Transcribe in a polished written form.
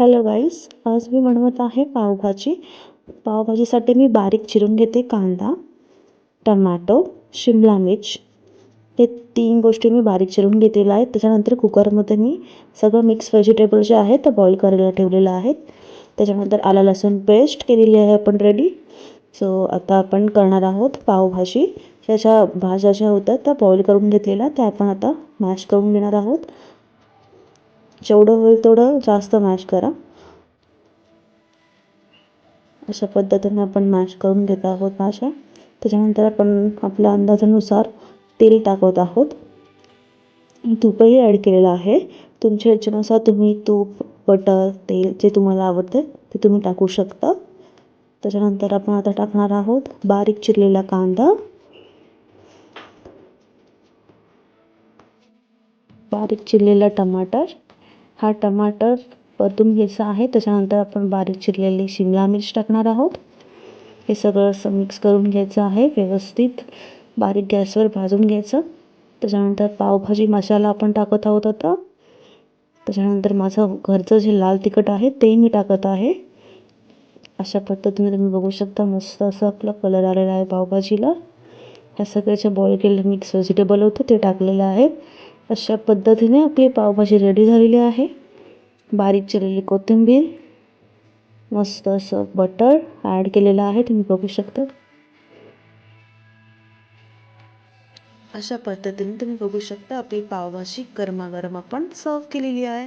Hello गाईस, आज मी बनवत आहे पावभाजी. पावभाजीसाठी मी बारीक चिरून घेते कांदा, टमाटो, शिमला मिर्च. हे 3 गोष्टी मी बारीक चिरून घेतलेल्या आहेत. त्याच्यानंतर कुकरमध्ये मी सगळं मिक्स व्हेजिटेबल जे आहेत ते बॉईल करायला ठेवलेलं आहेत. त्याच्यानंतर आलं लसूण पेस्ट केलेली आहे आपण रेडी. सो आता आपण करणार आहोत पावभाजी. त्याच्या भाज्या ज्या होत्या त्या बॉईल करून घेतलेल्या त्या आपण आता मॅश करून घेणार आहोत. जेवढं होईल तेवढं जास्त मॅश करा. अशा पद्धतीने आपण मॅश करून घेत आहोत भाज्या. त्याच्यानंतर आपण आपल्या अंदाजानुसार तेल टाकत आहोत. तूपही ॲड केलेलं आहे. तुमच्या इच्छेनुसार तुम्ही तूप, बटर, तेल जे तुम्हाला आवडते ते तुम्ही टाकू शकता. त्याच्यानंतर आपण आता टाकणार आहोत बारीक चिरलेला कांदा, बारीक चिरलेला टमाटर. हा टमाटर परतून घ्यायचा आहे. त्याच्यानंतर आपण बारीक चिरलेली शिमला मिर्च टाकणार आहोत. हे सगळं असं मिक्स करून घ्यायचं आहे. व्यवस्थित बारीक गॅसवर भाजून घ्यायचं. त्याच्यानंतर पावभाजी मसाला आपण टाकत आहोत आता. त्याच्यानंतर माझं घरचं जे लाल तिखट आहे ते मी टाकत आहे. अशा पद्धतीने तुम्ही बघू शकता मस्त असं आपला कलर आलेला आहे पावभाजीला. ह्या सगळ्याच्या बॉईल केलेलं मिक्स व्हेजिटेबल होतं ते टाकलेलं आहे. अशा पद्धतीने आपली पावभाजी रेडी झालेली आहे. बारीक चिरलेली कोथिंबीर, मस्त असं बटर ॲड केलेलं आहे, तुम्ही बघू शकता. अशा पद्धतीने तुम्ही बघू शकता आपली पावभाजी गरमागरम आपण सर्व केलेली आहे.